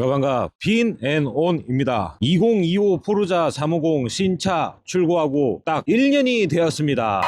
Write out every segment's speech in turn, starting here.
반가 빈앤온입니다. 2025 포르자 350 신차 출고하고 딱 1년이 되었습니다.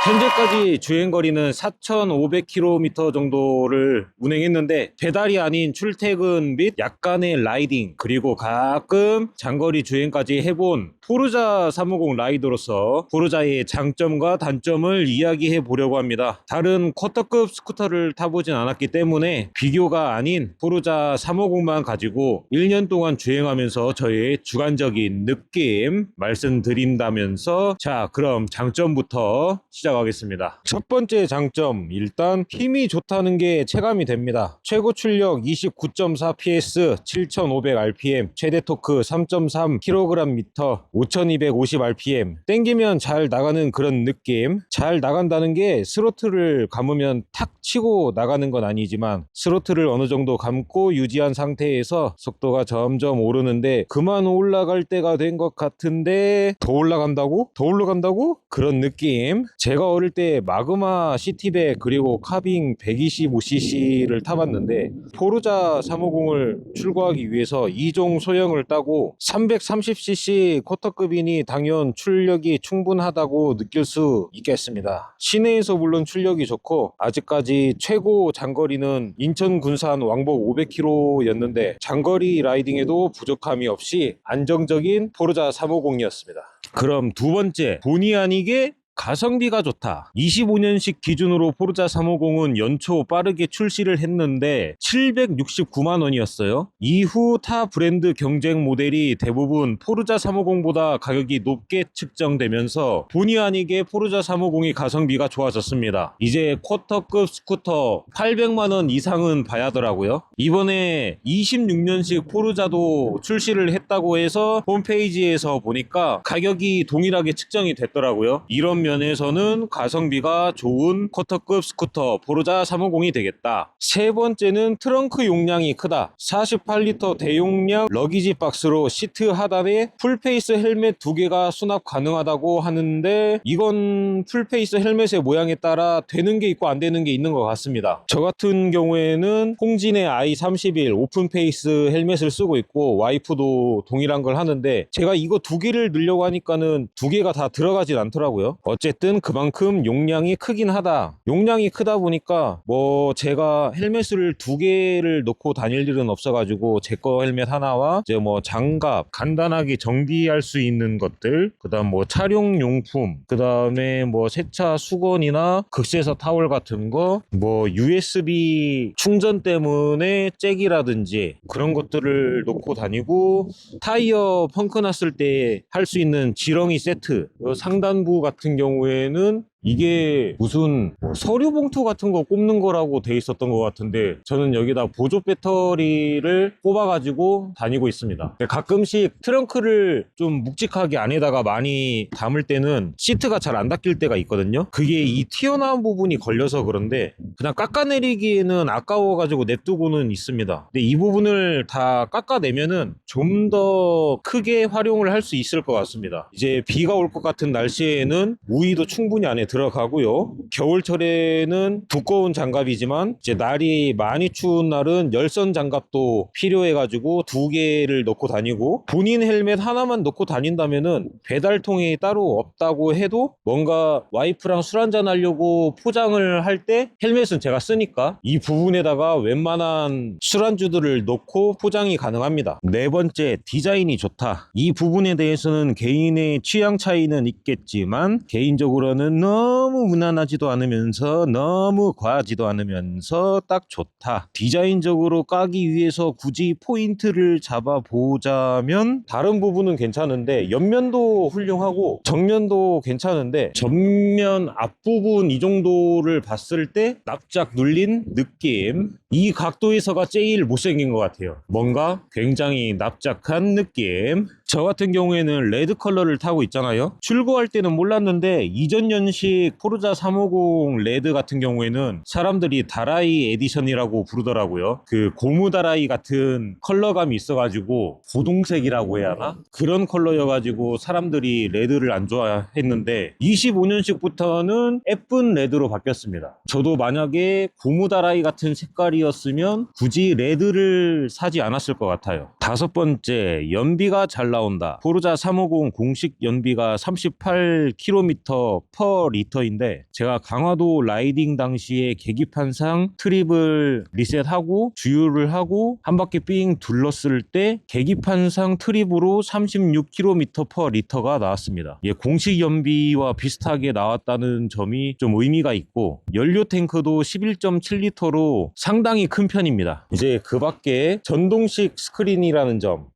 현재까지 주행거리는 4,500km 정도를 운행했는데 배달이 아닌 출퇴근 및 약간의 라이딩 그리고 가끔 장거리 주행까지 해본 포르자 350 라이더로서 포르자의 장점과 단점을 이야기해 보려고 합니다. 다른 쿼터급 스쿠터를 타보진 않았기 때문에 비교가 아닌 포르자 350만 가지고 1년 동안 주행하면서 저의 주관적인 느낌 말씀드린다면서 자, 그럼 장점부터 시작하겠습니다. 첫 번째 장점, 일단 힘이 좋다는 게 체감이 됩니다. 최고 출력 29.4 PS 7,500 RPM, 최대 토크 3.3kgm, 5250 RPM. 땡기면 잘 나가는 그런 느낌. 잘 나간다는 게 스로틀을 감으면 탁 치고 나가는 건 아니지만 스로틀을 어느 정도 감고 유지한 상태에서 속도가 점점 오르는데 그만 올라갈 때가 된 것 같은데 더 올라간다고? 더 올라간다고? 그런 느낌. 제가 어릴 때 마그마 시티백 그리고 카빙 125cc를 타봤는데 포르자 350을 출고하기 위해서 2종 소형을 따고 330cc 쿼터급이니 당연 출력이 충분하다고 느낄 수 있겠습니다. 시내에서 물론 출력이 좋고 아직까지 최고 장거리는 인천 군산 왕복 500km였는데 장거리 라이딩에도 부족함이 없이 안정적인 포르자 350이었습니다. 그럼 두 번째, 본의 아니게 가성비가 좋다. 25년식 기준으로 포르자 350은 연초 빠르게 출시를 했는데 769만 원이었어요. 이후 타 브랜드 경쟁 모델이 대부분 포르자 350보다 가격이 높게 측정되면서 본의 아니게 포르자 350이 가성비가 좋아졌습니다. 이제 쿼터급 스쿠터 800만 원 이상은 봐야 하더라고요. 이번에 26년식 포르자도 출시를 했다고 해서 홈페이지에서 보니까 가격이 동일하게 측정이 됐더라고요. 이런 면에서는 가성비가 좋은 쿼터급 스쿠터 포르자 350이 되겠다. 세 번째는 트렁크 용량이 크다. 48리터 대용량 러기지 박스로 시트 하단에 풀페이스 헬멧 2개가 수납 가능하다고 하는데 이건 풀페이스 헬멧의 모양에 따라 되는 게 있고 안 되는 게 있는 것 같습니다. 저 같은 경우에는 홍진의 i31 오픈페이스 헬멧을 쓰고 있고 와이프도 동일한 걸 하는데 제가 이거 2개를 넣으려고 하니까는 2개가 다 들어가진 않더라고요. 어쨌든 그만큼 용량이 크긴 하다. 용량이 크다 보니까 뭐 제가 헬멧을 2개를 놓고 다닐 일은 없어가지고 제 거 헬멧 하나와 이제 뭐 장갑 간단하게 정비할 수 있는 것들, 그다음 뭐 촬영용품, 그다음에 뭐 세차 수건이나 극세사 타월 같은 거, 뭐 USB 충전 때문에 잭이라든지 그런 것들을 놓고 다니고 타이어 펑크 났을 때 할 수 있는 지렁이 세트, 상단부 같은 경우에는 이게 무슨 서류 봉투 같은 거 꼽는 거라고 돼 있었던 것 같은데 저는 여기다 보조 배터리를 꼽아가지고 다니고 있습니다. 가끔씩 트렁크를 좀 묵직하게 안에다가 많이 담을 때는 시트가 잘 안 닦일 때가 있거든요. 그게 이 튀어나온 부분이 걸려서 그런데 그냥 깎아내리기에는 아까워가지고 냅두고는 있습니다. 근데 이 부분을 다 깎아내면은 좀 더 크게 활용을 할 수 있을 것 같습니다. 이제 비가 올 것 같은 날씨에는 우의도 충분히 안에 들어가고요. 겨울철에는 두꺼운 장갑이지만 이제 날이 많이 추운 날은 열선 장갑도 필요해가지고 2개를 넣고 다니고 본인 헬멧 하나만 넣고 다닌다면은 배달통이 따로 없다고 해도 뭔가 와이프랑 술 한잔 하려고 포장을 할 때 헬멧은 제가 쓰니까 이 부분에다가 웬만한 술안주들을 넣고 포장이 가능합니다. 네 번째, 디자인이 좋다. 이 부분에 대해서는 개인의 취향 차이는 있겠지만 개인적으로는 너무 무난하지도 않으면서 너무 과하지도 않으면서 딱 좋다. 디자인적으로 까기 위해서 굳이 포인트를 잡아보자면 다른 부분은 괜찮은데 옆면도 훌륭하고 정면도 괜찮은데 전면 앞부분 이 정도를 봤을 때 납작 눌린 느낌, 이 각도에서가 제일 못생긴 것 같아요. 뭔가 굉장히 납작한 느낌. 저 같은 경우에는 레드 컬러를 타고 있잖아요. 출고할 때는 몰랐는데 이전 연식 포르자 350 레드 같은 경우에는 사람들이 다라이 에디션이라고 부르더라고요. 그 고무 다라이 같은 컬러감이 있어가지고 고동색이라고 해야 하나? 그런 컬러여가지고 사람들이 레드를 안 좋아했는데 25년식부터는 예쁜 레드로 바뀌었습니다. 저도 만약에 고무 다라이 같은 색깔이었으면 굳이 레드를 사지 않았을 것 같아요. 다섯 번째, 연비가 잘 나온다. 포르자 350 공식 연비가 38km per 리터인데 제가 강화도 라이딩 당시에 계기판상 트립을 리셋하고 주유를 하고 한 바퀴 삥 둘렀을 때 계기판상 트립으로 36km per 리터가 나왔습니다. 예, 공식 연비와 비슷하게 나왔다는 점이 좀 의미가 있고 연료 탱크도 11.7리터로 상당히 큰 편입니다. 이제 그 밖에 전동식 스크린이라는 점,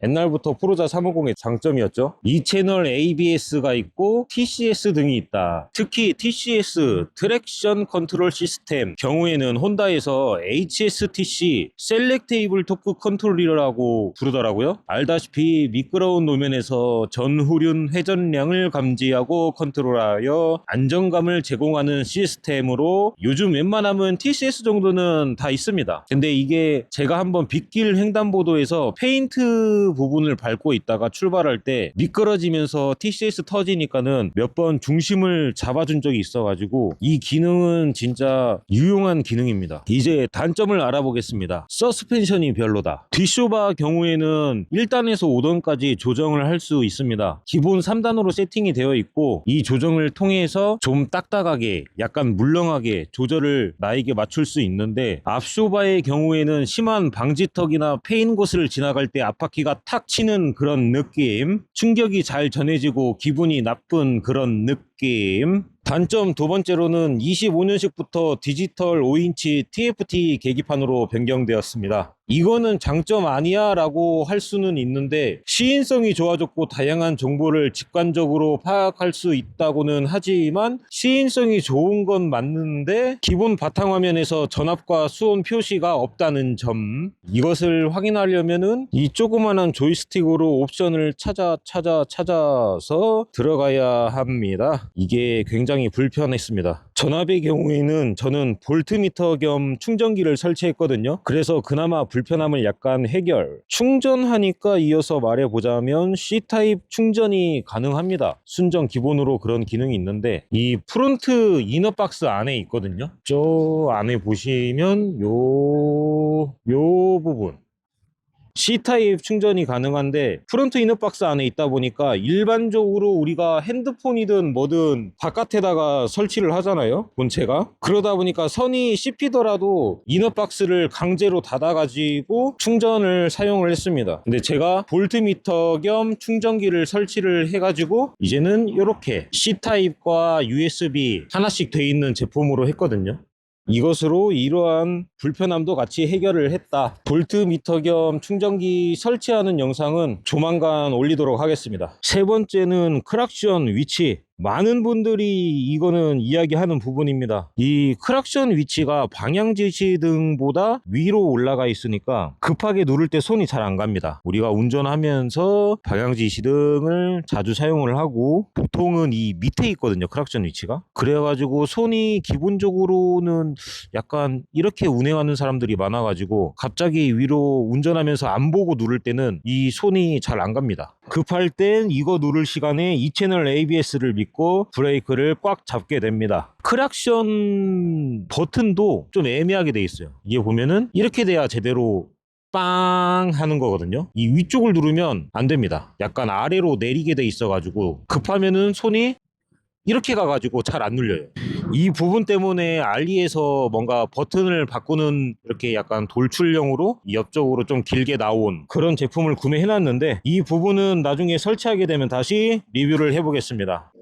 옛날부터 포르자 350의 장점이었죠. 2채널 ABS가 있고 TCS 등이 있다. 특히 TCS 트랙션 컨트롤 시스템 경우에는 혼다에서 HSTC 셀렉테이블 토크 컨트롤이라고 부르더라고요. 알다시피 미끄러운 노면에서 전후륜 회전량을 감지하고 컨트롤하여 안정감을 제공하는 시스템으로 요즘 웬만하면 TCS 정도는 다 있습니다. 근데 이게 제가 한번 빗길 횡단보도에서 페인트 부분을 밟고 있다가 출발할 때 미끄러지면서 TCS 터지니까는 몇 번 중심을 잡아준 적이 있어가지고 이 기능은 진짜 유용한 기능입니다. 이제 단점을 알아보겠습니다. 서스펜션이 별로다. 뒷쇼바 경우에는 1단에서 5단까지 조정을 할 수 있습니다. 기본 3단으로 세팅이 되어 있고 이 조정을 통해서 좀 딱딱하게 약간 물렁하게 조절을 나에게 맞출 수 있는데 앞쇼바의 경우에는 심한 방지턱이나 패인 곳을 지나갈 때 앞바퀴가 탁 치는 그런 느낌, 충격이 잘 전해지고 기분이 나쁜 그런 느낌. 단점 두 번째로는 25년식부터 디지털 5인치 TFT 계기판으로 변경되었습니다. 이거는 장점 아니야 라고 할 수는 있는데 시인성이 좋아졌고 다양한 정보를 직관적으로 파악할 수 있다고는 하지만 시인성이 좋은 건 맞는데 기본 바탕화면에서 전압과 수온 표시가 없다는 점, 이것을 확인하려면은 이 조그만한 조이스틱으로 옵션을 찾아서 들어가야 합니다. 이게 굉장히 불편했습니다. 전압의 경우에는 저는 볼트미터 겸 충전기를 설치했거든요. 그래서 그나마 불편함을 약간 해결. 충전하니까 이어서 말해보자면 C타입 충전이 가능합니다. 순정 기본으로 그런 기능이 있는데 이 프론트 이너박스 안에 있거든요. 저 안에 보시면 요 부분 C타입 충전이 가능한데 프론트 이너박스 안에 있다 보니까 일반적으로 우리가 핸드폰이든 뭐든 바깥에다가 설치를 하잖아요, 본체가. 그러다 보니까 선이 씹히더라도 이너박스를 강제로 닫아가지고 충전을 사용을 했습니다. 근데 제가 볼트미터 겸 충전기를 설치를 해가지고 이제는 이렇게 C타입과 USB 하나씩 돼 있는 제품으로 했거든요. 이것으로 이러한 불편함도 같이 해결을 했다. 볼트미터 겸 충전기 설치하는 영상은 조만간 올리도록 하겠습니다. 세 번째는 크락션 위치. 많은 분들이 이거는 이야기하는 부분입니다. 이 크락션 위치가 방향 지시등보다 위로 올라가 있으니까 급하게 누를 때 손이 잘 안 갑니다. 우리가 운전하면서 방향 지시등을 자주 사용을 하고 보통은 이 밑에 있거든요, 크락션 위치가. 그래가지고 손이 기본적으로는 약간 이렇게 운행하는 사람들이 많아가지고 갑자기 위로 운전하면서 안 보고 누를 때는 이 손이 잘 안 갑니다. 급할 땐 이거 누를 시간에 2채널 ABS를 믿고 브레이크를 꽉 잡게 됩니다. 크락션 버튼도 좀 애매하게 돼 있어요. 이게 보면은 이렇게 돼야 제대로 빵 하는 거거든요. 이 위쪽을 누르면 안 됩니다. 약간 아래로 내리게 돼 있어가지고 급하면은 손이 이렇게 가가지고 잘 안 눌려요. 이 부분 때문에 알리에서 뭔가 버튼을 바꾸는 이렇게 약간 돌출형으로 옆쪽으로 좀 길게 나온 그런 제품을 구매해놨는데 이 부분은 나중에 설치하게 되면 다시 리뷰를 해보겠습니다.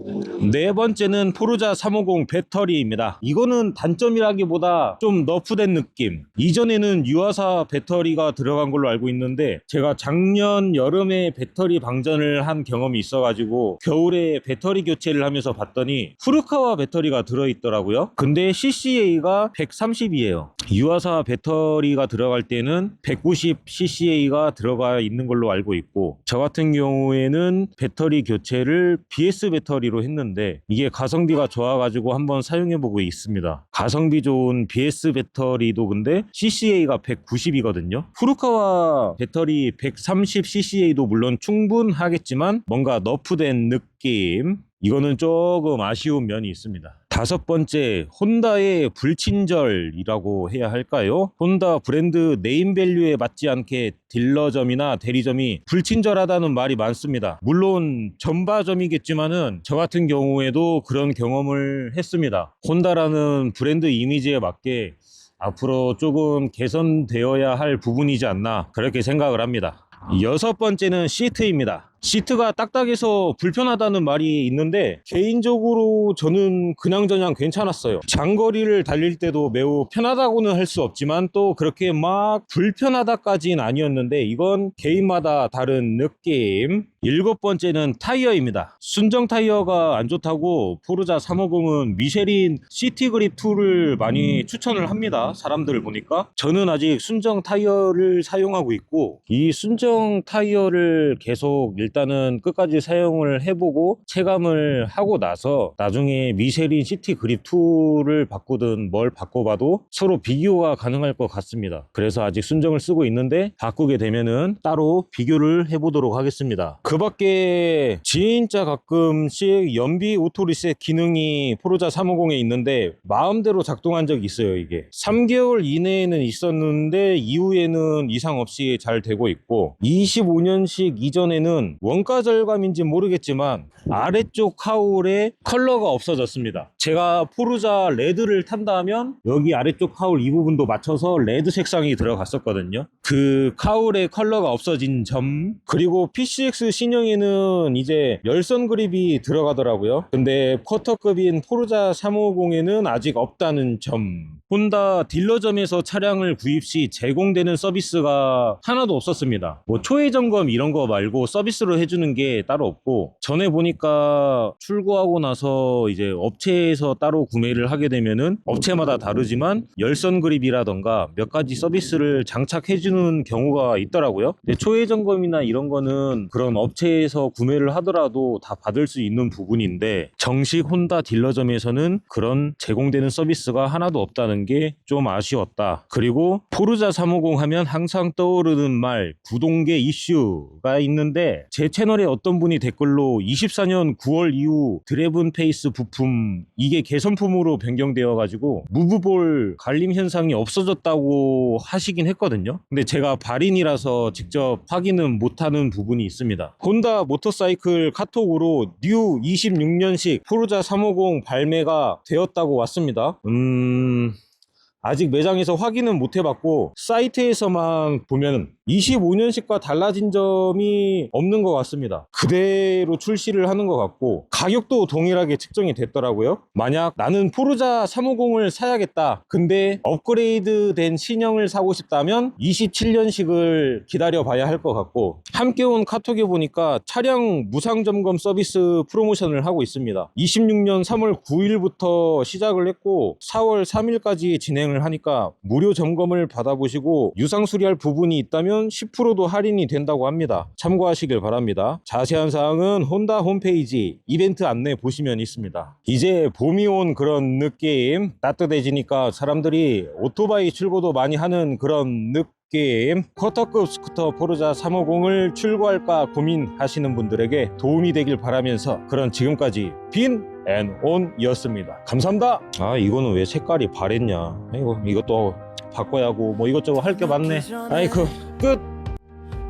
네 번째는 포르자 350 배터리입니다. 이거는 단점이라기보다 좀 너프된 느낌. 이전에는 유아사 배터리가 들어간 걸로 알고 있는데 제가 작년 여름에 배터리 방전을 한 경험이 있어가지고 겨울에 배터리 교체를 하면서 봤더니 봤더니 후르카와 배터리가 들어있더라고요. 근데 CCA가 130이에요. 유아사 배터리가 들어갈 때는 190ccA가 들어가 있는 걸로 알고 있고, 저 같은 경우에는 배터리 교체를 BS 배터리로 했는데 이게 가성비가 좋아가지고 한번 사용해보고 있습니다. 가성비 좋은 BS 배터리도 근데 CCA가 190이거든요. 후르카와 배터리 130ccA도 물론 충분하겠지만 뭔가 너프된 느낌, 이거는 조금 아쉬운 면이 있습니다. 다섯 번째, 혼다의 불친절이라고 해야 할까요? 혼다 브랜드 네임밸류에 맞지 않게 딜러점이나 대리점이 불친절하다는 말이 많습니다. 물론 전바점이겠지만은 저 같은 경우에도 그런 경험을 했습니다. 혼다라는 브랜드 이미지에 맞게 앞으로 조금 개선되어야 할 부분이지 않나, 그렇게 생각을 합니다. 여섯 번째는 시트입니다. 시트가 딱딱해서 불편하다는 말이 있는데 개인적으로 저는 그냥저냥 괜찮았어요. 장거리를 달릴 때도 매우 편하다고는 할 수 없지만 또 그렇게 막 불편하다까지는 아니었는데 이건 개인마다 다른 느낌. 일곱 번째는 타이어입니다. 순정 타이어가 안 좋다고 포르자 350은 미쉐린 시티그립 2를 많이 추천을 합니다. 사람들을 보니까. 저는 아직 순정 타이어를 사용하고 있고, 이 순정 타이어를 계속 일단은 끝까지 사용을 해보고 체감을 하고 나서 나중에 미쉐린 시티 그립 2를 바꾸든 뭘 바꿔봐도 서로 비교가 가능할 것 같습니다. 그래서 아직 순정을 쓰고 있는데 바꾸게 되면은 따로 비교를 해보도록 하겠습니다. 그 밖에 진짜 가끔씩 연비 오토 리셋 기능이 포르자 350에 있는데 마음대로 작동한 적이 있어요. 이게 3개월 이내에는 있었는데 이후에는 이상 없이 잘 되고 있고, 25년식 이전에는 원가 절감인지 모르겠지만 아래쪽 카울에 컬러가 없어졌습니다. 제가 포르자 레드를 탄다면 여기 아래쪽 카울 이 부분도 맞춰서 레드 색상이 들어갔었거든요. 그 카울의 컬러가 없어진 점, 그리고 PCX 신형에는 이제 열선 그립이 들어가더라고요. 근데 쿼터급인 포르자 350에는 아직 없다는 점. 혼다 딜러점에서 차량을 구입 시 제공되는 서비스가 하나도 없었습니다. 뭐 초회 점검 이런 거 말고 서비스로 해주는 게 따로 없고, 전에 보니까 출고하고 나서 이제 업체에서 따로 구매를 하게 되면은 업체마다 다르지만 열선 그립이라던가 몇 가지 서비스를 장착해주는 경우가 있더라고요. 근데 초회 점검이나 이런 거는 그런 업체에서 구매를 하더라도 다 받을 수 있는 부분인데 정식 혼다 딜러점에서는 그런 제공되는 서비스가 하나도 없다는 게 좀 아쉬웠다. 그리고 포르자 350 하면 항상 떠오르는 말, 구동계 이슈가 있는데 제 채널에 어떤 분이 댓글로 24년 9월 이후 드래븐 페이스 부품 이게 개선품으로 변경되어 가지고 무브볼 갈림 현상이 없어졌다고 하시긴 했거든요. 근데 제가 발인이라서 직접 확인은 못하는 부분이 있습니다. 혼다 모터사이클 카톡으로 뉴 26년식 포르자 350 발매가 되었다고 왔습니다. 아직 매장에서 확인은 못 해봤고 사이트에서만 보면 25년식과 달라진 점이 없는 것 같습니다. 그대로 출시를 하는 것 같고 가격도 동일하게 측정이 됐더라고요. 만약 나는 포르자 350을 사야겠다, 근데 업그레이드 된 신형을 사고 싶다면 27년식을 기다려 봐야 할 것 같고, 함께 온 카톡에 보니까 차량 무상 점검 서비스 프로모션을 하고 있습니다. 26년 3월 9일부터 시작을 했고 4월 3일까지 진행을 하니까 무료 점검을 받아보시고 유상 수리할 부분이 있다면 10%도 할인이 된다고 합니다. 참고하시길 바랍니다. 자세한 사항은 혼다 홈페이지 이벤트 안내 보시면 있습니다. 이제 봄이 온 그런 느낌, 따뜻해지니까 사람들이 오토바이 출고도 많이 하는 그런 느낌, 쿼터급 스쿠터 포르자 350을 출고할까 고민하시는 분들에게 도움이 되길 바라면서 그런 지금까지 빈 앤 온이었습니다. 감사합니다. 아, 이거는 왜 색깔이 바랬냐. 아이고, 이것도 바꿔야 하고 뭐 이것저것 할 게 많네. 아이고, 끝.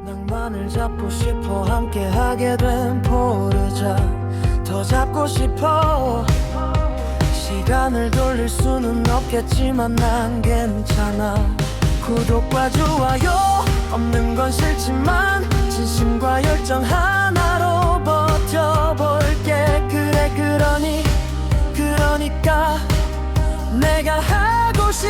낭만을 잡고 싶어 함께 하게 된 포르자 더 잡고 싶어. 시간을 돌릴 수는 없겠지만 난 괜찮아. 구독과 좋아요 없는 건 싫지만 진심과 열정 하나로 버텨볼게. 그래 그러니까 내가 하고 싶